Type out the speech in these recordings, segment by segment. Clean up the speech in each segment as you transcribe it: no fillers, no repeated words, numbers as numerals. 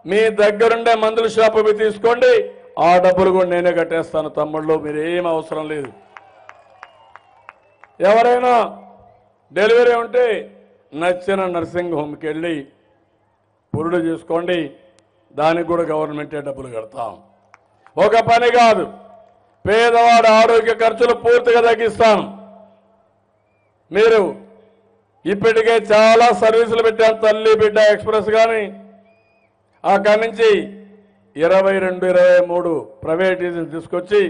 మీ దగ్గరుండే మందుల షాపు తీసుకోండి, ఆ డబ్బులు కూడా నేనే కట్టేస్తాను తమ్ముళ్ళు, మీరేం అవసరం లేదు. ఎవరైనా డెలివరీ ఉంటే నచ్చిన నర్సింగ్ హోమ్కి వెళ్ళి పురుడు చేసుకోండి, దానికి కూడా గవర్నమెంటే డబ్బులు కడతాం. ఒక పని కాదు, పేదవాడి ఆరోగ్య ఖర్చులు పూర్తిగా తగ్గిస్తాం. మీరు ఇప్పటికే చాలా సర్వీసులు పెట్టాం, తల్లి బిడ్డ ఎక్స్ప్రెస్ కానీ అక్కడి నుంచి 22, 23 ప్రైవేటీజం తీసుకొచ్చి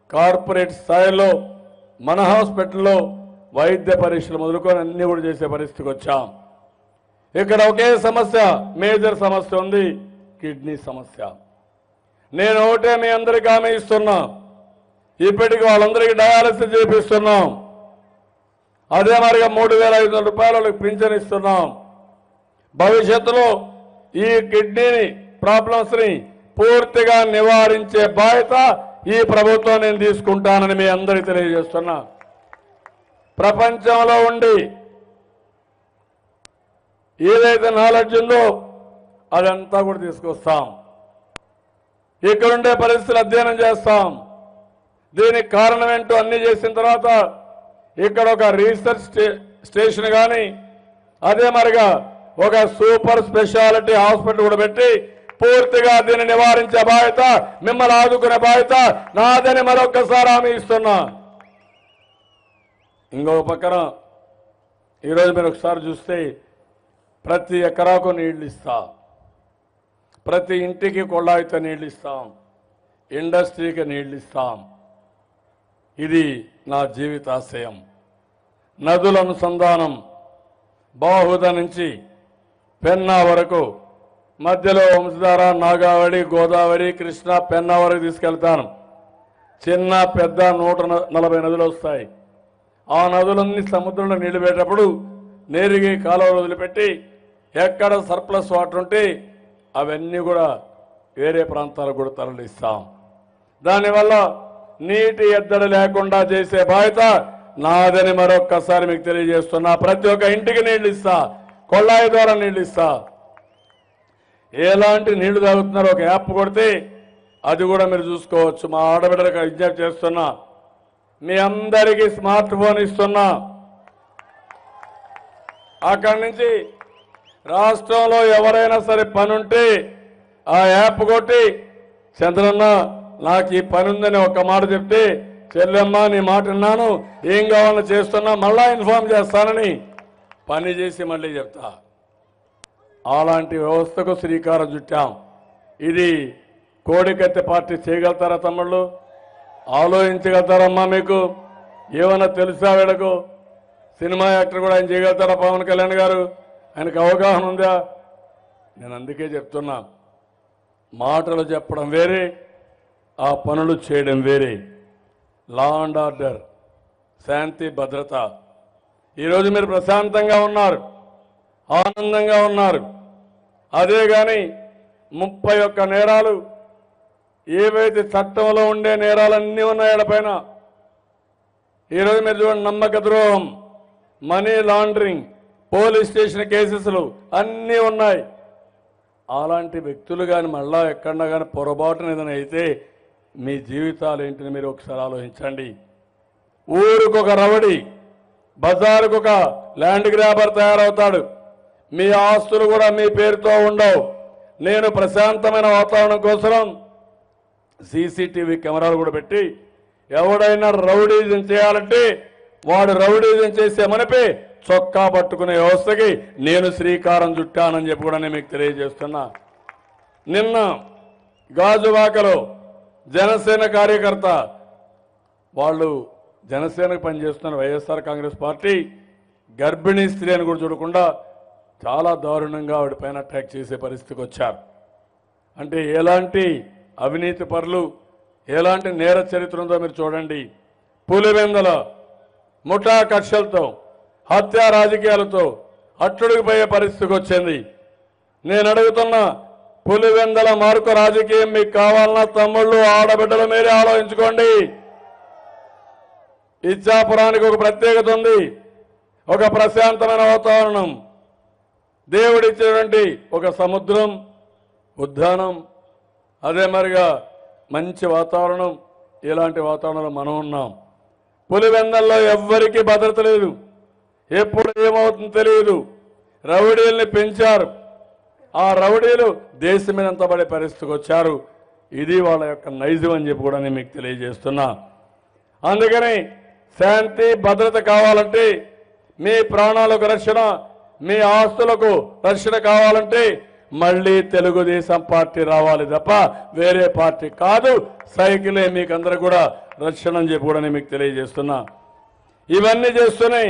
కార్పొరేట్ స్థాయిలో మన హాస్పిటల్లో వైద్య పరీక్షలు మొదలుకొని అన్ని కూడా చేసే పరిస్థితికి వచ్చాం. ఇక్కడ ఒకే సమస్య, మేజర్ సమస్య ఉంది, కిడ్నీ సమస్య. నేను ఒకటే మీ అందరికీ హామీ ఇస్తున్నా, ఇప్పటికి వాళ్ళందరికీ డయాలసిస్ చేపిస్తున్నాం. అదే మరిగా 3,500 రూపాయలు వాళ్ళకి పింఛన్ ఇస్తున్నాం. భవిష్యత్తులో ఈ కిడ్నీ ప్రాబ్లమ్స్ని పూర్తిగా నివారించే బాధ్యత ఈ ప్రభుత్వం నేను తీసుకుంటానని మీ అందరికీ తెలియజేస్తున్నా. ప్రపంచంలో ఉండి ఏదైతే నాలెడ్జ్ ఉందో అదంతా కూడా తీసుకొస్తాం. ఇక్కడుండే పరిస్థితులు అధ్యయనం చేస్తాం. దీనికి కారణం ఏంటో అన్ని చేసిన తర్వాత ఇక్కడ ఒక రీసెర్చ్ స్టేషన్ కానీ అదే మరిగా ఒక సూపర్ స్పెషాలిటీ హాస్పిటల్ కూడా పెట్టి పూర్తిగా దీన్ని నివారించే బాధ్యత, మిమ్మల్ని ఆదుకునే బాధ్యత నాదని మరొక్కసారి హామీ ఇస్తున్నా. ఇంకొక పక్కన ఈరోజు మీరు ఒకసారి చూస్తే ప్రతి ఎకరాకు నీళ్లు ఇస్తాం, ప్రతి ఇంటికి కొళ్ళాయితో నీళ్లు ఇస్తాం, ఇండస్ట్రీకి నీళ్లు ఇస్తాం. ఇది నా జీవితాశయం. నదుల అనుసంధానం బాహుద నుంచి పెన్నా వరకు, మధ్యలో వంశధార, నాగావళి, గోదావరి, కృష్ణ, పెన్నా వరకు తీసుకెళ్తాను. చిన్న పెద్ద 140 నదులు వస్తాయి. ఆ నదులన్నీ సముద్రంలో నీళ్లు పెట్టేటప్పుడు నేరుగా కాలువలు వదిలిపెట్టి ఎక్కడ సర్ప్లస్ వాటర్ ఉంటే అవన్నీ కూడా వేరే ప్రాంతాలకు కూడా తరలిస్తాం. దానివల్ల నీటి ఎద్దడి లేకుండా చేసే బాధ్యత నాదని మరొక్కసారి మీకు తెలియజేస్తున్నా. ప్రతి ఒక్క ఇంటికి నీళ్లు ఇస్తా, కొళ్ళాయి ద్వారా నీళ్లు ఇస్తా. ఎలాంటి నీళ్లు తాగుతున్నారో ఒక యాప్ కొడితే అది కూడా మీరు చూసుకోవచ్చు. మా ఆడబిడ్డలకు విజ్ఞప్తి చేస్తున్నా, మీ అందరికీ స్మార్ట్ ఫోన్ ఇస్తున్నా. అక్కడి నుంచి రాష్ట్రంలో ఎవరైనా సరే పని ఉంటే ఆ యాప్ కొట్టి, చంద్రన్న నాకు ఈ పని ఉందని ఒక్క మాట చెప్తే, చెల్లెమ్మ నీ మాట విన్నాను, ఏం కావాలని చేస్తున్నా, మళ్ళా ఇన్ఫార్మ్ చేస్తానని పని చేసి మళ్ళీ చెప్తా. అలాంటి వ్యవస్థకు శ్రీకారం చుట్టాం. ఇది కోడికత్తి పార్టీ చేయగలుగుతారా తమ్ముళ్ళు? ఆలోచించగలుగుతారమ్మా? మీకు ఏమన్నా తెలుసా? వీళ్ళకు సినిమా యాక్టర్ కూడా ఆయన చేయగలుగుతారా? పవన్ కళ్యాణ్ గారు, ఆయనకు అవగాహన ఉందా? నేను అందుకే చెప్తున్నా, మాటలు చెప్పడం వేరే, ఆ పనులు చేయడం వేరే. లా అండ్ ఆర్డర్, శాంతి భద్రత. ఈరోజు మీరు ప్రశాంతంగా ఉన్నారు, ఆనందంగా ఉన్నారు. అదే కానీ 31 నేరాలు ఏవైతే చట్టంలో ఉండే నేరాలన్నీ ఉన్నాయి పైన. ఈరోజు మీరు చూడండి, నమ్మక ద్రోహం, మనీ లాండరింగ్, పోలీస్ స్టేషన్ కేసెస్లు అన్నీ ఉన్నాయి. అలాంటి వ్యక్తులు కానీ మళ్ళా ఎక్కడన్నా కానీ పొరపాటున ఏదైనా అయితే మీ జీవితాలు ఏంటని మీరు ఒకసారి ఆలోచించండి. ఊరికొక రవడి, బజారుకు ఒక ల్యాండ్ గ్రాబర్ తయారవుతాడు. మీ ఆస్తులు కూడా మీ పేరుతో ఉండవు. నేను ప్రశాంతమైన వాతావరణం కోసం సీసీటీవీ కెమెరాలు కూడా పెట్టి ఎవడైనా రౌడీజం చేయాలంటే వాడు రౌడీజం చేసే మనపే చొక్కా పట్టుకునే వ్యవస్థకి నేను శ్రీకారం చుట్టానని చెప్పి కూడా నేను మీకు తెలియజేస్తున్నా. నిన్న గాజువాకలో జనసేన కార్యకర్త, వాళ్ళు జనసేనకు పనిచేస్తున్న వైఎస్ఆర్ కాంగ్రెస్ పార్టీ గర్భిణీ స్త్రీ అని కూడా చూడకుండా చాలా దారుణంగా ఆవిడ పైన అటాక్ చేసే పరిస్థితికి వచ్చారు. అంటే ఎలాంటి అవినీతి పరులు, ఎలాంటి నేర చరిత్ర ఉందో మీరు చూడండి. పులివెందల ముఠా కక్షలతో, హత్యా రాజకీయాలతో అట్టుడికి పోయే పరిస్థితికి వచ్చింది. నేను అడుగుతున్నా, పులివెందల మార్కు రాజకీయం మీకు కావాలన్నా తమ్ముళ్ళు, ఆడబిడ్డలు మీరే ఆలోచించుకోండి. ఇచ్చాపురానికి ఒక ప్రత్యేకత ఉంది, ఒక ప్రశాంతమైన వాతావరణం, దేవుడిచ్చినటువంటి ఒక సముద్రం, ఉద్యానం, అదే మరిగా మంచి వాతావరణం. ఇలాంటి వాతావరణంలో మనం ఉన్నాం. పులివెందల్లో ఎవ్వరికీ భద్రత లేదు. ఎప్పుడు ఏమవుతుందో తెలియదు. రౌడీల్ని పెంచారు. ఆ రౌడీలు దేశం మీద అంతా పడే పరిస్థితికి వచ్చారు. ఇది వాళ్ళ యొక్క నైజం అని చెప్పి కూడా నేను మీకు తెలియజేస్తున్నా. అందుకని శాంతి భద్రత కావాలంటే, మీ ప్రాణాలకు రక్షణ, మీ ఆస్తులకు రక్షణ కావాలంటే మళ్ళీ తెలుగుదేశం పార్టీ రావాలి తప్ప వేరే పార్టీ కాదు. సైకిలే మీకు అందరూ కూడా రక్షణ అని చెప్పి కూడా నేను మీకు తెలియజేస్తున్నా. ఇవన్నీ చేస్తూనే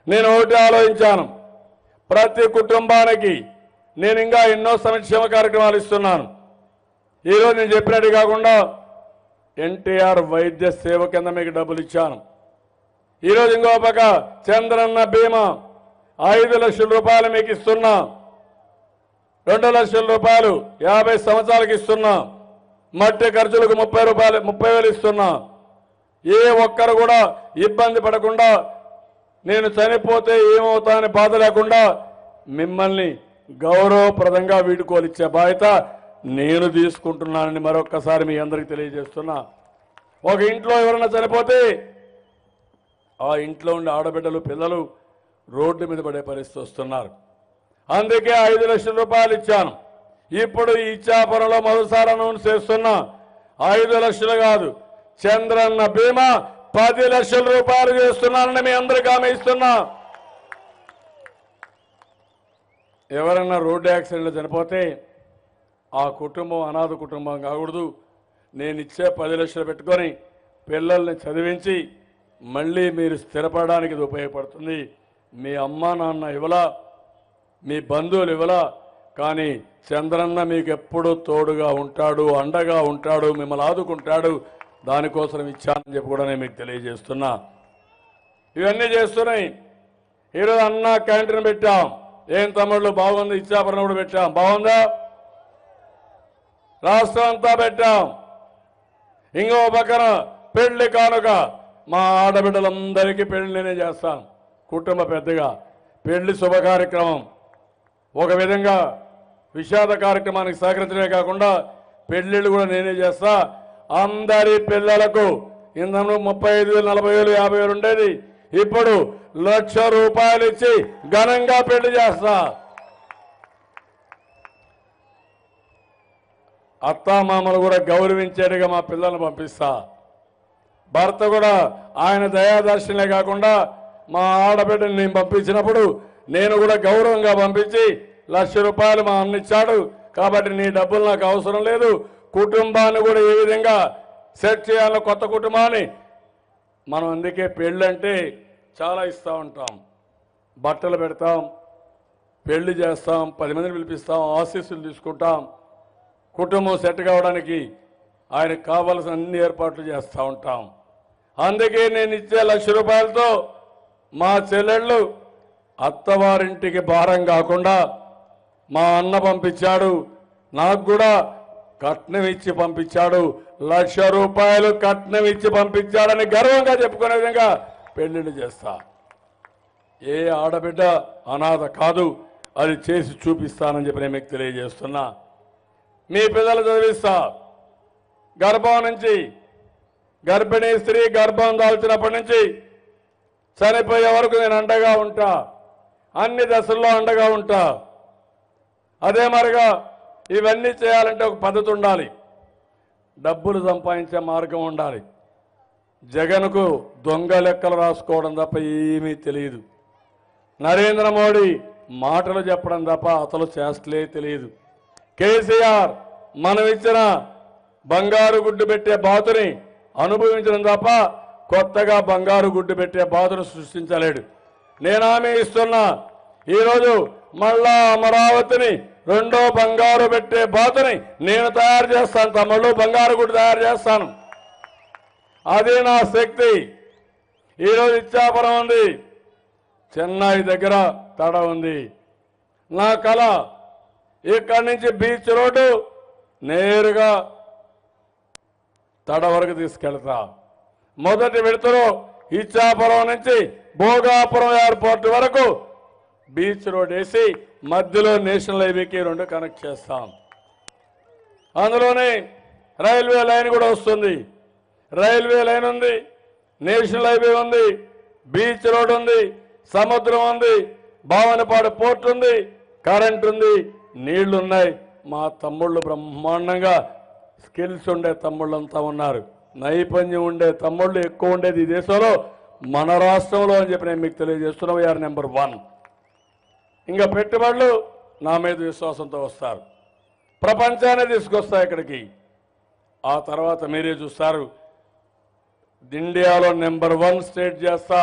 నేను ఒకటి ఆలోచించాను. ప్రతి కుటుంబానికి నేను ఇంకా ఎన్నో సంక్షేమ కార్యక్రమాలు ఇస్తున్నాను. ఈరోజు నేను చెప్పినట్టు కాకుండా ఎన్టీఆర్ వైద్య సేవ కింద మీకు డబ్బులు ఇచ్చాను. ఈరోజు ఇంకో పక్క చంద్రన్న బీమా 5 లక్షల రూపాయలు మీకు ఇస్తున్నా. 2 లక్షల రూపాయలు 50 సంవత్సరాలకు ఇస్తున్నా. మట్టి ఖర్చులకు 30,000 ఇస్తున్నా. ఏ ఒక్కరు కూడా ఇబ్బంది పడకుండా, నేను చనిపోతే ఏమవుతానని బాధ లేకుండా మిమ్మల్ని గౌరవప్రదంగా వీడుకోలిచ్చే బాధ్యత నేను తీసుకుంటున్నానని మరొక్కసారి మీ అందరికీ తెలియజేస్తున్నా. ఒక ఇంట్లో ఎవరైనా చనిపోతే ఆ ఇంట్లో ఉండే ఆడబిడ్డలు, పిల్లలు రోడ్డు మీద పడే పరిస్థితి వస్తున్నారు. అందుకే 5 లక్షల రూపాయలు ఇచ్చాను. ఇప్పుడు ఇచ్చాపురంలో మొదటిసారి అనౌన్స్ చేస్తున్నా. 5 లక్షలు కాదు, చంద్రన్న బీమా 10 లక్షల రూపాయలు చేస్తున్నానని మీ అందరికీ హామీ ఇస్తున్నా. ఎవరన్నా రోడ్డు యాక్సిడెంట్లో చనిపోతే ఆ కుటుంబం అనాథ కుటుంబం కాకూడదు. నేను ఇచ్చే 10 లక్షలు పెట్టుకొని పిల్లల్ని చదివించి మళ్ళీ మీరు స్థిరపడడానికి ఇది ఉపయోగపడుతుంది. మీ అమ్మా నాన్న ఇవ్వలా, మీ బంధువులు ఇవ్వలా, కానీ చంద్రన్న మీకు ఎప్పుడూ తోడుగా ఉంటాడు, అండగా ఉంటాడు, మిమ్మల్ని ఆదుకుంటాడు. దానికోసం ఇచ్చానని చెప్పి కూడా నేను మీకు తెలియజేస్తున్నా. ఇవన్నీ చేస్తున్నాయి. ఈరోజు అన్న క్యాంటీన్ పెట్టాం. ఏం తమ్ముళ్ళు బాగుంది? ఇచ్చాపురం కూడా పెట్టాం. బాగుందా? రాష్ట్రం అంతా పెట్టాం. ఇంకో పక్కన పెళ్లి కానుక మా ఆడబిడ్డలందరికీ పెళ్లి నేనే చేస్తాను. కుటుంబ పెద్దగా పెళ్లి శుభ కార్యక్రమం. ఒక విధంగా విషాద కార్యక్రమానికి సహకరించడమే కాకుండా పెళ్లిళ్ళు కూడా నేనే చేస్తా. అందరి పిల్లలకు ఇంతకు 35,000, 40,000, 50,000 ఉండేది. ఇప్పుడు 1,00,000 రూపాయలు ఇచ్చి ఘనంగా పెళ్లి చేస్తా. అత్తామామలు కూడా గౌరవించేట్టుగా మా పిల్లల్ని పంపిస్తా. భర్త కూడా ఆయన దయాదర్శనలే కాకుండా మా ఆడబిడ్డని నేను పంపించినప్పుడు నేను కూడా గౌరవంగా పంపించి 1,00,000 రూపాయలు మా అన్న ఇచ్చాడు కాబట్టి నీ డబ్బులు నాకు అవసరం లేదు. కుటుంబాన్ని కూడా ఏ విధంగా సెట్ చేయాలో, కొత్త కుటుంబాన్ని మనం. అందుకే పెళ్ళంటే చాలా ఇస్తూ ఉంటాం. బట్టలు పెడతాం, పెళ్లి చేస్తాం, 10 మందిని పిలిపిస్తాం, ఆశీస్సులు తీసుకుంటాం. కుటుంబం సెట్ కావడానికి ఆయనకు కావాల్సిన అన్ని ఏర్పాట్లు చేస్తూ ఉంటాం. అందుకే నేను ఇచ్చే 1,00,000 రూపాయలతో మా చెల్లెళ్ళు అత్తవారింటికి భారం కాకుండా మా అన్న పంపించాడు. నాకు కూడా కట్నం ఇచ్చి పంపించాడు. 1,00,000 రూపాయలు కట్నం ఇచ్చి పంపించాడని గర్వంగా చెప్పుకునే విధంగా పెళ్లిళ్ళు చేస్తా. ఏ ఆడబిడ్డ అనాథ కాదు, అది చేసి చూపిస్తానని చెప్పి నేను మీకు తెలియజేస్తున్నా. మీ పిల్లలు చదివిస్తా. గర్భం నుంచి, గర్భిణీ స్త్రీ గర్భం దాల్చినప్పటి నుంచి చనిపోయే వరకు నేను అండగా ఉంటా. అన్ని దశల్లో అండగా ఉంటా. అదే మరిగా ఇవన్నీ చేయాలంటే ఒక పద్ధతి ఉండాలి. డబ్బులు సంపాదించే మార్గం ఉండాలి. జగన్కు దొంగ లెక్కలు రాసుకోవడం తప్ప ఏమీ తెలియదు. నరేంద్ర మోడీ మాటలు చెప్పడం తప్ప అసలు చేస్తలే తెలియదు. కేసీఆర్ మనం ఇచ్చిన బంగారు గుడ్డు పెట్టే బాతుని అనుభవించడం తప్ప కొత్తగా బంగారు గుడ్డు పెట్టే బాతును సృష్టించలేడు. నేను హామీ ఇస్తున్నా, ఈరోజు మళ్ళా అమరావతిని రెండో బంగారు పెట్టే బాతుని నేను తయారు చేస్తాను. తమ్ముళ్ళు, బంగారు గుడ్డు తయారు చేస్తాను. అదే నా శక్తి. ఈరోజు ఇచ్చాపురం ఉంది, చెన్నై దగ్గర తడ ఉంది. నా కళ ఇక్కడి నుంచి బీచ్ రోడ్డు నేరుగా తడ వరకు తీసుకెళ్తా. మొదటి విడతలో ఇచ్చాపురం నుంచి భోగాపురం ఎయిర్పోర్ట్ వరకు బీచ్ రోడ్ వేసి మధ్యలో నేషనల్ హైవేకి 2 కనెక్ట్ చేస్తాం. అందులోనే రైల్వే లైన్ కూడా వస్తుంది. రైల్వే లైన్ ఉంది, నేషనల్ హైవే ఉంది, బీచ్ రోడ్ ఉంది, సముద్రం ఉంది, భావనపాడు పోర్ట్ ఉంది, కరెంట్ ఉంది, నీళ్లున్నాయి. మా తమ్ముళ్ళు బ్రహ్మాండంగా స్కిల్స్ ఉండే తమ్ముళ్ళంతా ఉన్నారు. నైపుణ్యం ఉండే తమ్ముళ్ళు ఎక్కువ ఉండేది ఈ దేశంలో మన రాష్ట్రంలో అని చెప్పి నేను మీకు తెలియజేస్తున్నా. We're number 1. ఇంకా పెట్టుబడులు నా మీద విశ్వాసంతో వస్తారు, ప్రపంచాన్ని తీసుకొస్తాయి ఇక్కడికి. ఆ తర్వాత మీరే చూస్తారు, ఇండియాలో నెంబర్ 1 స్టేట్ చేస్తా.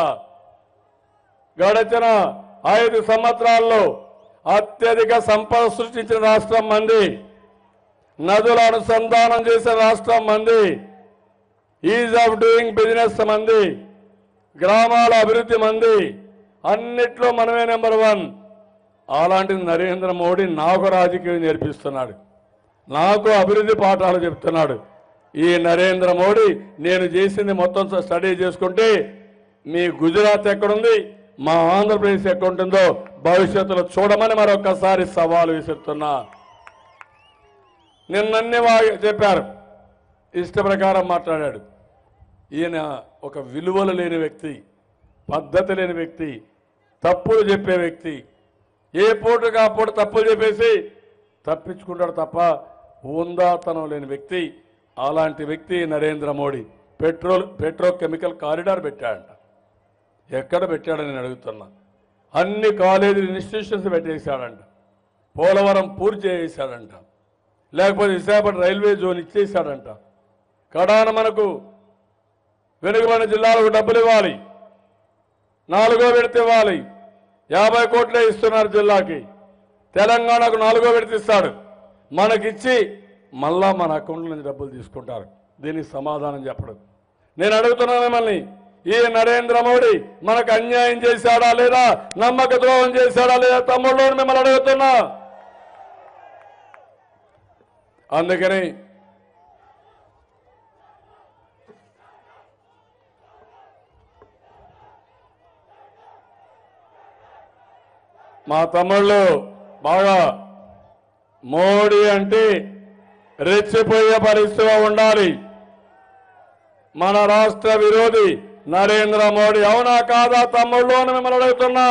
గడిచిన 5 సంవత్సరాల్లో అత్యధిక సంపద సృష్టించిన రాష్ట్రం మంది, నదుల అనుసంధానం చేసిన రాష్ట్రం మంది, ఈజ్ ఆఫ్ డూయింగ్ బిజినెస్ మంది, గ్రామాల అభివృద్ధి మంది, అన్నిట్లో మనమే నెంబర్ 1. అలాంటి నరేంద్ర మోడీ నాకు రాజకీయం నేర్పిస్తున్నాడు, నాకు అభివృద్ధి పాఠాలు చెప్తున్నాడు. ఈ నరేంద్ర మోడీ నేను చేసింది మొత్తం స్టడీ చేసుకుంటే మీ గుజరాత్ ఎక్కడుంది, మా ఆంధ్రప్రదేశ్ ఎక్కడుంటుందో భవిష్యత్తులో చూడమని మరొకసారి సవాలు విసురుతున్నా. నిన్నన్నీ చెప్పారు, ఇష్ట ప్రకారం మాట్లాడాడు. ఈయన ఒక విలువలు లేని వ్యక్తి, పద్ధతి లేని వ్యక్తి, తప్పులు చెప్పే వ్యక్తి. ఏ పూటకు ఆ పూట తప్పులు చెప్పేసి తప్పించుకుంటాడు తప్ప ఉందాతనం లేని వ్యక్తి. అలాంటి వ్యక్తి నరేంద్ర మోడీ పెట్రోకెమికల్ కారిడార్ పెట్టాడంట. ఎక్కడ పెట్టాడని నేను అడుగుతున్నా. అన్ని కాలేజీలు ఇన్స్టిట్యూషన్స్ పెట్టేశాడంట, పోలవరం పూర్తి చేసేశాడంట, లేకపోతే విశాఖపట్నం రైల్వే జోన్ ఇచ్చేశాడంట. కడాన మనకు వెనుకబడిన జిల్లాలకు డబ్బులు ఇవ్వాలి, 4వ విడత ఇవ్వాలి, 50 కోట్లే ఇస్తున్నారు జిల్లాకి. తెలంగాణకు 4వ విడత ఇస్తాడు, మనకిచ్చి మళ్ళా మన అకౌంట్ల నుంచి డబ్బులు తీసుకుంటారు. దీనికి సమాధానం చెప్పడం. నేను అడుగుతున్నాను మిమ్మల్ని, ఈ నరేంద్ర మోడీ మనకు అన్యాయం చేశాడా లేదా, నమ్మక ద్రోహం చేశాడా లేదా తమ్ముళ్ళు మిమ్మల్ని అడుగుతున్నా. అందుకని మా తమ్ముళ్ళు బాగా మోడీ అంటే రెచ్చిపోయే పరిస్థితిలో ఉండాలి. మన రాష్ట్ర విరోధి నరేంద్ర మోడీ, అవునా కాదా తమ్ముళ్ళు అని మిమ్మల్ని అడుగుతున్నా.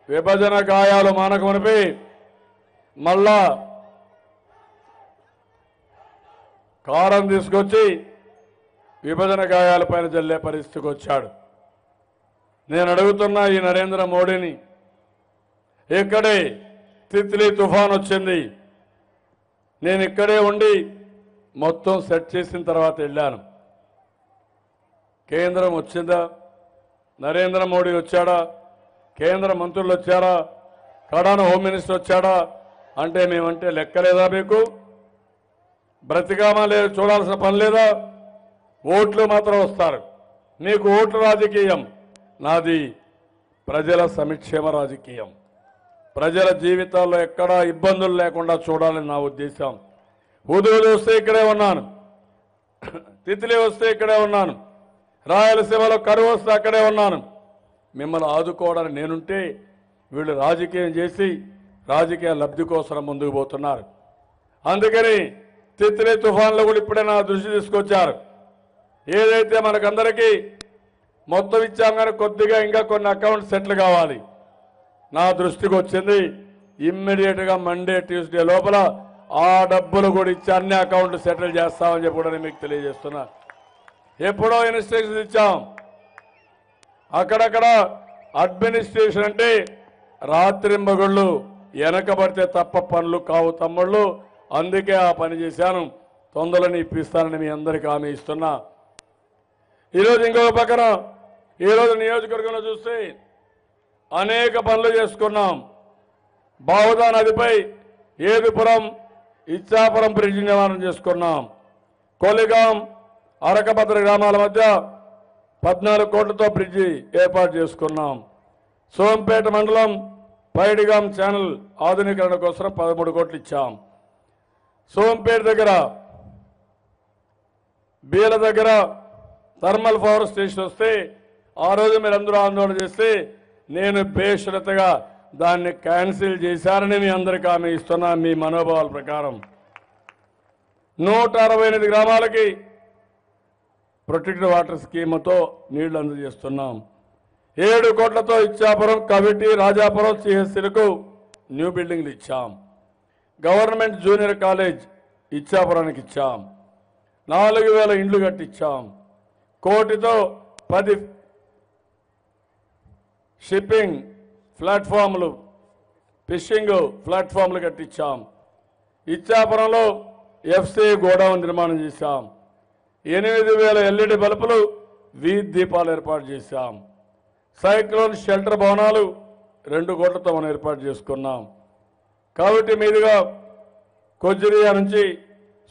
విభజన గాయాలు మానకమనిపి మళ్ళా కారం తీసుకొచ్చి విభజన గాయాలపైన జల్లే పరిస్థితికి వచ్చాడు. నేను అడుగుతున్నా ఈ నరేంద్ర మోడీని, ఇక్కడే తిత్లీ తుఫాన్ వచ్చింది, నేను ఇక్కడే ఉండి మొత్తం సెట్ చేసిన తర్వాత వెళ్ళాను. కేంద్రం వచ్చిందా, నరేంద్ర మోడీ వచ్చాడా, కేంద్ర మంత్రులు వచ్చారా, కడాన హోమ్ మినిస్టర్ వచ్చాడా అంటే మేమంటే లెక్కలేదా మీకు? బ్రతికామా లేదు చూడాల్సిన పని లేదా? ఓట్లు మాత్రం వస్తారు. మీకు ఓట్లు రాజకీయం, నాది ప్రజల సంక్షేమ రాజకీయం. ప్రజల జీవితాల్లో ఎక్కడా ఇబ్బందులు లేకుండా చూడాలని నా ఉద్దేశం. హుదూద్ వస్తే ఇక్కడే ఉన్నాను, తిత్లీ వస్తే ఇక్కడే ఉన్నాను, రాయలసీమలో కరువు వస్తే అక్కడే ఉన్నాను. మిమ్మల్ని ఆదుకోవడానికి నేనుంటే వీళ్ళు రాజకీయం చేసి రాజకీయ లబ్ధి కోసం ముందుకు పోతున్నారు. అందుకని తిత్లీ తుఫాన్లో కూడా ఇప్పుడే నా దృష్టి తీసుకొచ్చారు. ఏదైతే మనకందరికీ మొత్తం ఇచ్చాం కానీ కొద్దిగా ఇంకా కొన్ని అకౌంట్స్ సెటిల్ కావాలి. నా దృష్టికి వచ్చింది, ఇమ్మీడియట్గా మండే ట్యూస్డే లోపల ఆ డబ్బులు కూడా ఇచ్చి అన్ని అకౌంట్లు సెటిల్ చేస్తామని చెప్పి కూడా నేను మీకు తెలియజేస్తున్నా. ఎప్పుడో ఇన్స్ట్రక్షన్స్ ఇచ్చాం. అక్కడక్కడ అడ్మినిస్ట్రేషన్ అంటే రాత్రింబగళ్ళు వెనకబడితే తప్ప పనులు కావు తమ్ముళ్ళు. అందుకే ఆ పని చేశాను, తొందరని ఇప్పిస్తానని మీ అందరికీ హామీ ఇస్తున్నా. ఈరోజు ఇంకొక పక్కన ఈరోజు నియోజకవర్గంలో చూస్తే అనేక పనులు చేసుకున్నాం. బావుదా నదిపై ఏదుపురం ఇచ్చాపురం బ్రిడ్జ్ నిర్మాణం చేసుకున్నాం. కొలిగాం అరకపత్ర గ్రామాల మధ్య 14 కోట్లతో బ్రిడ్జి ఏర్పాటు చేసుకున్నాం. సోంపేట మండలం పైడిగాం ఛానల్ ఆధునీకరణ కోసం 13 కోట్లు ఇచ్చాం. సోంపేట దగ్గర బీల దగ్గర థర్మల్ పవర్ స్టేషన్ వస్తే ఆ రోజు మీరందరూ ఆందోళన చేస్తే నేను బేషరతుగా దాన్ని క్యాన్సిల్ చేశారని మీ అందరికీ హామీ ఇస్తున్నా. మీ మనోభావాల ప్రకారం 168 గ్రామాలకి ప్రొటెక్టెడ్ వాటర్ స్కీమ్తో నీళ్లు అందజేస్తున్నాం. 7 కోట్లతో ఇచ్చాపురం, కవిటి, రాజాపురం సిహెచ్సిలకు న్యూ బిల్డింగ్లు ఇచ్చాం. గవర్నమెంట్ జూనియర్ కాలేజ్ ఇచ్చాపురానికి ఇచ్చాం. 4000 ఇండ్లు కట్టించాం. కోటితో 10 షిప్పింగ్ ప్లాట్ఫామ్లు, ఫిషింగ్ ప్లాట్ఫామ్లు కట్టించాం. ఇచ్చాపురంలో ఎఫ్సి గోడౌన్ నిర్మాణం చేశాం. 8000 ఎల్ఈడి బల్బులు, వీధి దీపాలు ఏర్పాటు చేశాం. సైక్లోన్ షెల్టర్ భవనాలు 2 కోట్లతో మనం ఏర్పాటు చేసుకున్నాం. కవిటి మీదుగా కొజ్జిరియా నుంచి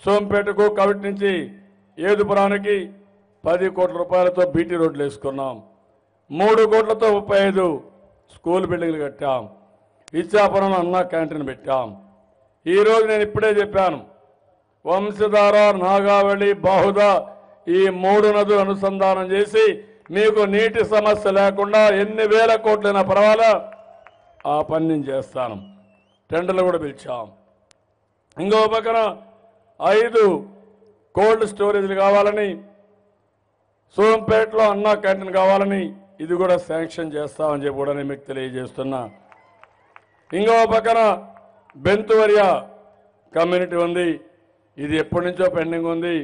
సోంపేటకు, కవిటి నుంచి ఏదుపురానికి 10 కోట్ల రూపాయలతో బీటీ రోడ్లు వేసుకున్నాం. 3 కోట్లతో 35 స్కూల్ బిల్డింగ్లు కట్టాం. ఇచ్చాపురంలో అన్నా క్యాంటీన్ పెట్టాం. ఈరోజు నేను ఇప్పుడే చెప్పాను, వంశధార, నాగావళి, బాహుదా ఈ 3 నదులు అనుసంధానం చేసి మీకు నీటి సమస్య లేకుండా ఎన్ని వేల కోట్లైనా పర్వాలా ఆ పని నేను చేస్తాను. టెండర్లు కూడా పిలిచాం. ఇంకో పక్కన 5 కోల్డ్ స్టోరేజ్లు కావాలని, సోంపేటలో అన్నా క్యాంటీన్ కావాలని ఇది కూడా శాంక్షన్ చేస్తామని చెప్పి కూడా నేను మీకు తెలియజేస్తున్నా. ఇంకో పక్కన బెంతువరియా కమ్యూనిటీ ఉంది. ఇది ఎప్పటి నుంచో పెండింగ్ ఉంది,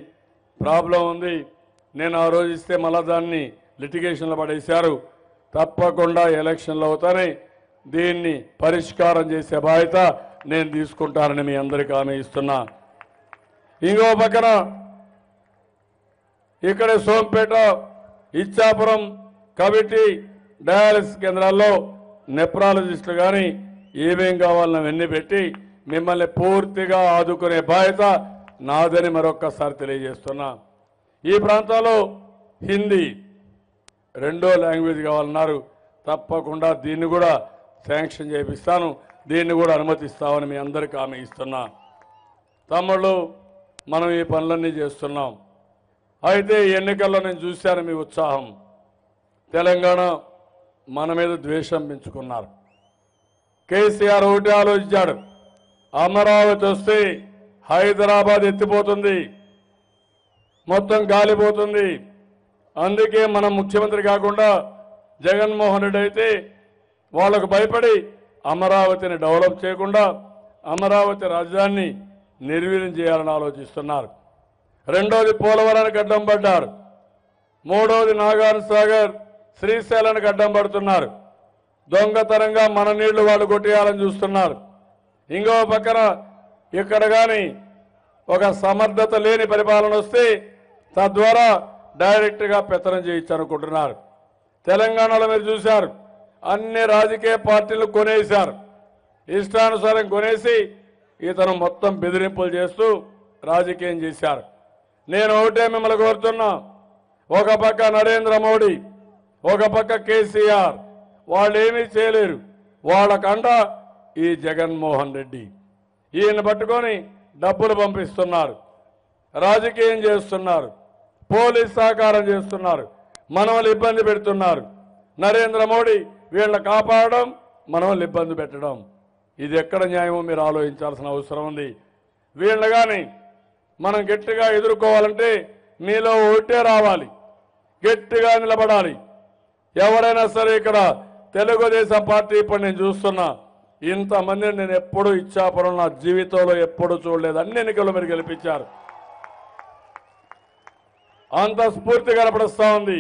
ప్రాబ్లం ఉంది. నేను ఆ రోజు ఇస్తే మళ్ళా దాన్ని లిటిగేషన్లో పడేశారు. తప్పకుండా ఎలక్షన్లు అవుతానే దీన్ని పరిష్కారం చేసే బాధ్యత నేను తీసుకుంటానని మీ అందరికీ హామీ ఇస్తున్నా. ఇంకో పక్కన ఇక్కడ సోంపేట, ఇచ్చాపురం, కవిటి డయాలసిస్ కేంద్రాల్లో నెఫ్రాలజిస్టులు కానీ ఏమేం కావాలని అవన్నీ పెట్టి మిమ్మల్ని పూర్తిగా ఆదుకునే బాధ్యత నాదని మరొక్కసారి తెలియజేస్తున్నా. ఈ ప్రాంతాల్లో హిందీ 2వ లాంగ్వేజ్ కావాలన్నారు. తప్పకుండా దీన్ని కూడా శాంక్షన్ చేపిస్తాను, దీన్ని కూడా అనుమతిస్తామని మీ అందరికీ హామీ ఇస్తున్నా. తమ్ముళ్ళు, మనం ఈ పనులన్నీ చేస్తున్నాం. అయితే ఎన్నికల్లో నేను చూశాను మీ ఉత్సాహం. తెలంగాణ మన మీద ద్వేషం పెంచుకున్నారు. కేసీఆర్ ఒకటి ఆలోచించాడు, అమరావతి వస్తే హైదరాబాద్ ఎత్తిపోతుంది, మొత్తం గాలిపోతుంది. అందుకే మనం ముఖ్యమంత్రి కాకుండా జగన్మోహన్ రెడ్డి అయితే వాళ్ళకు భయపడి అమరావతిని డెవలప్ చేయకుండా అమరావతి రాజధానిని నిర్వీర్యం చేయాలని ఆలోచిస్తున్నారు. రెండోది పోలవరానికి అడ్డం పడ్డారు. మూడోది నాగార్జున సాగర్, శ్రీశైలానికి అడ్డం పడుతున్నారు. దొంగతనంగా మన నీళ్లు వాళ్ళు కొట్టేయాలని చూస్తున్నారు. ఇంకో పక్కన ఇక్కడ కానీ ఒక సమర్థత లేని పరిపాలన వస్తే తద్వారా డైరెక్ట్గా పెత్తనం చేయొచ్చు అనుకుంటున్నారు. తెలంగాణలో మీరు చూశారు, అన్ని రాజకీయ పార్టీలు కొనేశారు. ఇష్టానుసారం కొనేసి ఇతను మొత్తం బెదిరింపులు చేస్తూ రాజకీయం చేశారు. నేను ఒకటే మిమ్మల్ని కోరుతున్నా, ఒక పక్క నరేంద్ర మోడీ, ఒక పక్క కేసీఆర్, వాళ్ళు ఏమీ చేయలేరు. వాళ్ళకంట ఈ జగన్మోహన్ రెడ్డి. ఈయన పట్టుకొని డబ్బులు పంపిస్తున్నారు, రాజకీయం చేస్తున్నారు, పోలీస్ సహకారం చేస్తున్నారు, మనల్ని ఇబ్బంది పెడుతున్నారు. నరేంద్ర మోడీ వీళ్ళని కాపాడడం, మనల్ని ఇబ్బంది పెట్టడం. ఇది ఎక్కడ న్యాయమో మీరు ఆలోచించాల్సిన అవసరం ఉంది. వీళ్ళని కానీ మనం గట్టిగా ఎదుర్కోవాలంటే మీలో ఒకటే రావాలి, గట్టిగా నిలబడాలి. ఎవరైనా సరే ఇక్కడ తెలుగుదేశం పార్టీ ఇప్పుడు నేను చూస్తున్నా, ఇంతమందిని నేను ఎప్పుడూ ఇచ్చాపురం నా జీవితంలో ఎప్పుడూ చూడలేదు. అన్ని ఎన్నికల్లో మీరు గెలిపించారు. అంత స్ఫూర్తి కనపడుస్తూ ఉంది.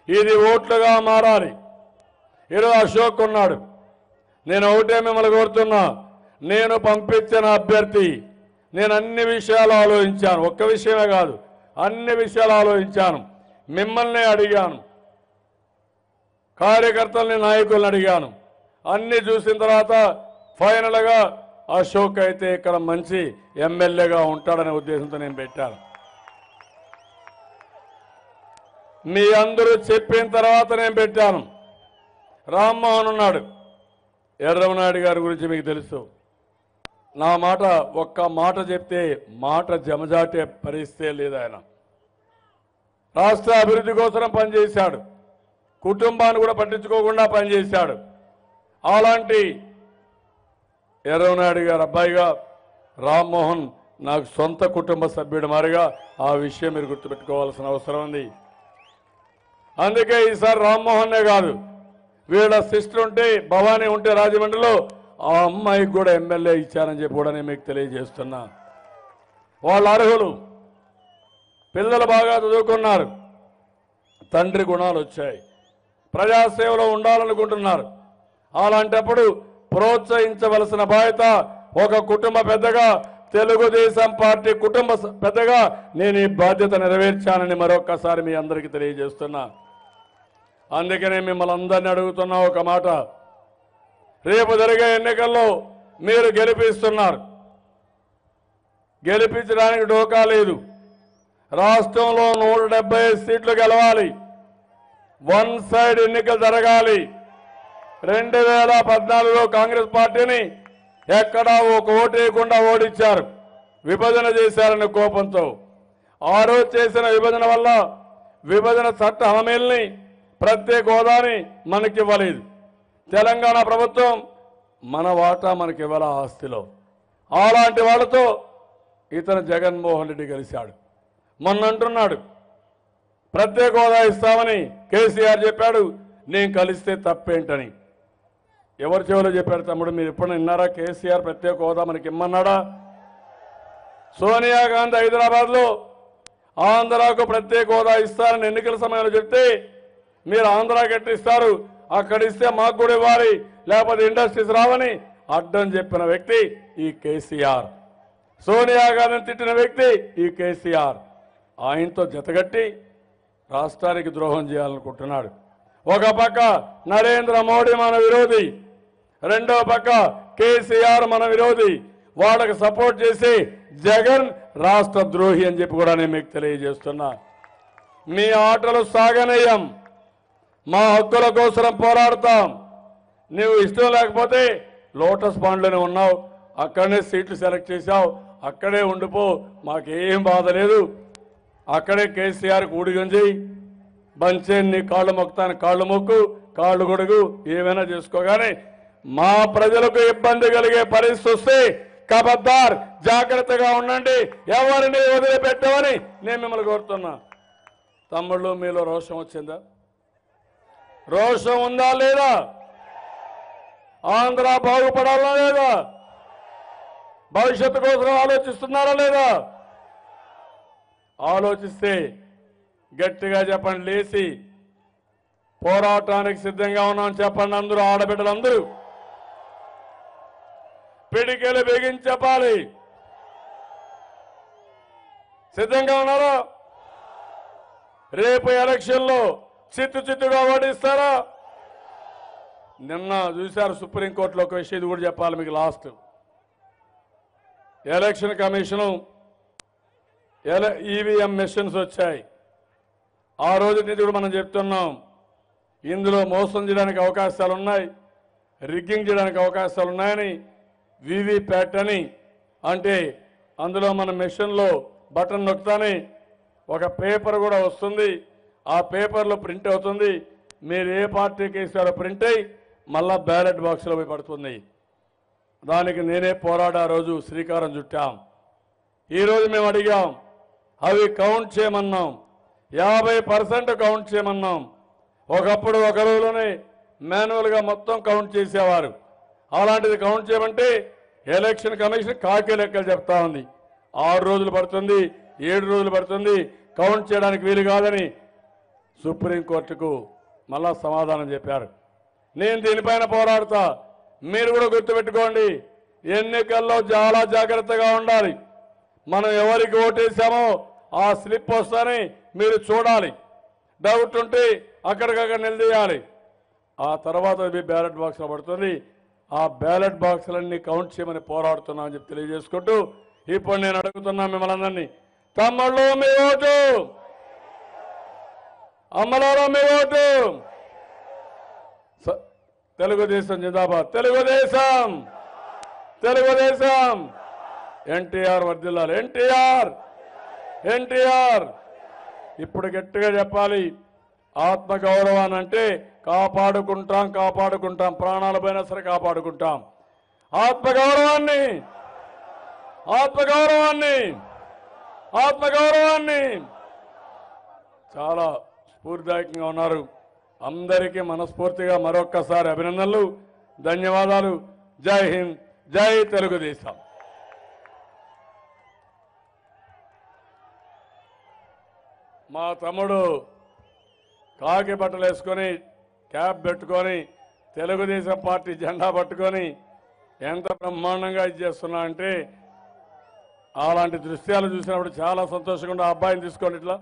ఇది ఓట్లుగా మారాలి. ఈరోజు అశోక్ ఉన్నాడు. నేను ఒకటే మిమ్మల్ని కోరుతున్నా, నేను పంపించిన అభ్యర్థి, నేను అన్ని విషయాలు ఆలోచించాను. ఒక్క విషయమే కాదు, అన్ని విషయాలు ఆలోచించాను. మిమ్మల్ని అడిగాను, కార్యకర్తల్ని, నాయకుల్ని అడిగాను. అన్ని చూసిన తర్వాత ఫైనల్గా అశోక్ అయితే ఇక్కడ మంచి ఎమ్మెల్యేగా ఉంటాడనే ఉద్దేశంతో నేను పెట్టాను. మీ అందరూ చెప్పిన తర్వాత నేను పెట్టాను. రామ్మోహన్ ఉన్నాడు, ఎర్రమనాయుడు గారి గురించి మీకు తెలుసు. నా మాట ఒక్క మాట చెప్తే మాట జమజాటే పరిస్థితే లేదు. ఆయన రాష్ట్ర అభివృద్ధి కోసం పనిచేశాడు, కుటుంబాన్ని కూడా పట్టించుకోకుండా పనిచేశాడు. అలాంటి ఎర్రవనాయుడు గారు అబ్బాయిగా రామ్మోహన్ నాకు సొంత కుటుంబ సభ్యుడు మారిగా ఆ విషయం మీరు గుర్తుపెట్టుకోవాల్సిన అవసరం ఉంది. అందుకే ఈసారి రామ్మోహన్నే కాదు, వీళ్ళ సిస్టర్ ఉంటే భవానీ ఉంటే రాజమండ్రిలో ఆ అమ్మాయికి కూడా ఎమ్మెల్యే ఇచ్చారని చెప్పి కూడా నేను మీకు తెలియజేస్తున్నా. వాళ్ళ అర్హులు, పిల్లలు బాగా చదువుకున్నారు, తండ్రి గుణాలు వచ్చాయి, ప్రజాసేవలో ఉండాలనుకుంటున్నారు. అలాంటప్పుడు ప్రోత్సహించవలసిన బాధ్యత ఒక కుటుంబ పెద్దగా, తెలుగుదేశం పార్టీ కుటుంబ పెద్దగా నేను ఈ బాధ్యత నెరవేర్చానని మరొక్కసారి మీ అందరికీ తెలియజేస్తున్నా. అందుకనే మిమ్మల్ని అందరినీ అడుగుతున్నా ఒక మాట, రేపు జరిగే ఎన్నికల్లో మీరు గెలిపిస్తున్నారు, గెలిపించడానికి డోకా లేదు. రాష్ట్రంలో 175 సీట్లు గెలవాలి, వన్ సైడ్ ఎన్నికలు జరగాలి. 2014లో కాంగ్రెస్ పార్టీని ఎక్కడా ఒక ఓటేయకుండా ఓడించారు, విభజన చేశారనే కోపంతో. ఆ రోజు చేసిన విభజన వల్ల విభజన చట్ట హామీల్ని, ప్రత్యేక హోదాని మనకివ్వలేదు. తెలంగాణ ప్రభుత్వం మన వాటా మనకివ్వాల ఆస్తిలో. అలాంటి వాళ్ళతో ఇతను జగన్మోహన్ రెడ్డి కలిశాడు. మొన్న అంటున్నాడు ప్రత్యేక హోదా ఇస్తామని కేసీఆర్ చెప్పాడు, నేను కలిస్తే తప్పేంటని. ఎవరి చెవిలో చెప్పాడు తమ్ముడు? మీరు ఎప్పుడు విన్నారా కేసీఆర్ ప్రత్యేక హోదా మనకి ఇమ్మన్నాడా? సోనియా గాంధీ హైదరాబాద్లో ఆంధ్రాకు ప్రత్యేక హోదా ఇస్తారని ఎన్నికల సమయంలో చెప్తే, మీరు ఆంధ్రాకి ఎట్టిస్తారు, అక్కడ ఇస్తే మాకు కూడా ఇవ్వాలి, లేకపోతే ఇండస్ట్రీస్ రావని అడ్డం చెప్పిన వ్యక్తి ఈ కేసీఆర్. సోనియా గాంధీని తిట్టిన వ్యక్తి ఈ కేసీఆర్. ఆయనతో జతగట్టి రాష్ట్రానికి ద్రోహం చేయాలనుకుంటున్నాడు. ఒక పక్క నరేంద్ర మోడీ మన విరోధి, రెండో పక్క కేసీఆర్ మన విరోధి. వాళ్ళకి సపోర్ట్ చేసి జగన్ రాష్ట్ర ద్రోహి అని చెప్పి కూడా నేను మీకు తెలియజేస్తున్నా. మీ ఆటలు సాగనీయం, మా హక్కుల కోసం పోరాడతాం. నువ్వు ఇష్టం లేకపోతే లోటస్ పాండ్లోనే ఉన్నావు, అక్కడనే సీట్లు సెలెక్ట్ చేశావు, అక్కడే ఉండిపో, మాకేం బాధ లేదు. అక్కడే కేసీఆర్కి ఊడిగంజి బంచే నీ కాళ్ళు మొక్కుతాను, కాళ్ళు మొక్కు, కాళ్ళు గొడుగు ఏమైనా చేసుకోగానే మా ప్రజలకు ఇబ్బంది కలిగే పరిస్థితి వస్తే కబద్దార్ జాగ్రత్తగా ఉండండి, ఎవరిని వదిలిపెట్టమని నేను మిమ్మల్ని కోరుతున్నా. తమ్ముళ్ళు, మీలో రోషం వచ్చిందా? రోషం ఉందా లేదా? ఆంధ్ర బాగుపడాలా లేదా? భవిష్యత్తు కోసం ఆలోచిస్తున్నారా లేదా? ఆలోచిస్తే గట్టిగా చెప్పండి, లేచి పోరాటానికి సిద్ధంగా ఉన్నామని చెప్పండి. అందరూ ఆడబిడ్డలందరూ పిడికెలు బిగించి చెప్పాలి. సిద్ధంగా ఉన్నారా? రేపు ఎలక్షన్లో చిత్తుగా ఓడిస్తారా? నిన్న చూశారు సుప్రీంకోర్టులో ఒక విషయం, ఇది కూడా చెప్పాలి మీకు. Last election commission EVM machines వచ్చాయి. ఆ రోజు నుంచి కూడా మనం చెప్తున్నాం, ఇందులో మోసం చేయడానికి అవకాశాలు ఉన్నాయి, రిగ్గింగ్ చేయడానికి అవకాశాలు ఉన్నాయని. వీవీప్యాట్ అని అంటే అందులో మన మెషిన్లో బటన్ నొక్కుతానే ఒక పేపర్ కూడా వస్తుంది, ఆ పేపర్లో ప్రింట్ అవుతుంది. మీరు ఏ పార్టీకి వేసారో ప్రింట్ అయ్యి మళ్ళా బ్యాలెట్ బాక్స్లో పోయి పడుతుంది. దానికి నేనే పోరాడా రోజు శ్రీకారం చుట్టాం. ఈరోజు మేము అడిగాం, అవి కౌంట్ చేయమన్నాం, 50% కౌంట్ చేయమన్నాం. ఒకప్పుడు ఒక రోజులోనే మాన్యువల్గా మొత్తం కౌంట్ చేసేవారు. అలాంటిది కౌంట్ చేయమంటే ఎలక్షన్ కమిషన్ కాకి లెక్కలు చెప్తా ఉంది. 6 రోజులు పడుతుంది, 7 రోజులు పడుతుంది, కౌంట్ చేయడానికి వీలు కాదని సుప్రీంకోర్టుకు మళ్ళా సమాధానం చెప్పారు. నేను దీనిపైన పోరాడతా. మీరు కూడా గుర్తుపెట్టుకోండి, ఎన్నికల్లో చాలా జాగ్రత్తగా ఉండాలి. మనం ఎవరికి ఓటేసామో ఆ స్లిప్ వస్తానే మీరు చూడాలి. డౌట్ ఉంటే అక్కడికక్కడ నిలదీయాలి. ఆ తర్వాత అది బ్యాలెట్ బాక్స్లో పడుతుంది. ఆ బ్యాలెట్ బాక్సులన్నీ కౌంట్ చేయమని పోరాడుతున్నా అని చెప్పి తెలియజేసుకుంటూ, ఇప్పుడు నేను అడుగుతున్నా మిమ్మల్ని అందరినీ, తమ్ముళ్ళు మీ ఓటు, అమ్మలారా మీ ఓటు. తెలుగుదేశం జిందాబాద్, తెలుగుదేశం, తెలుగుదేశం. ఎన్టీఆర్ వర్ధిల్లాలి, ఎన్టీఆర్, ఎన్టీఆర్. ఇప్పుడు గట్టిగా చెప్పాలి, ఆత్మగౌరవాన్ని అంటే కాపాడుకుంటాం కాపాడుకుంటాం, ప్రాణాల పైన సరే కాపాడుకుంటాం. ఆత్మగౌరవాన్ని ఆత్మగౌరవాన్ని ఆత్మగౌరవాన్ని చాలా స్ఫూర్తిదాయకంగా ఉన్నారు. అందరికీ మనస్ఫూర్తిగా మరొక్కసారి అభినందనలు, ధన్యవాదాలు. జై హింద్, జై తెలుగుదేశం. మా తమ్ముడు కాకి బట్టలు వేసుకొని క్యాప్ పెట్టుకొని తెలుగుదేశం పార్టీ జెండా పట్టుకొని ఎంత బ్రహ్మాండంగా ఇది చేస్తున్నా అంటే అలాంటి దృశ్యాలు చూసినప్పుడు చాలా సంతోషంగా ఉండే. ఆ అబ్బాయిని తీసుకోండి ఇట్లా.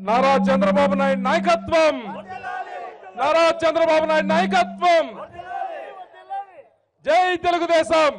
నారా చంద్రబాబు నాయుడు నాయకత్వం, నారా చంద్రబాబు నాయుడు నాయకత్వం. జై తెలుగుదేశం.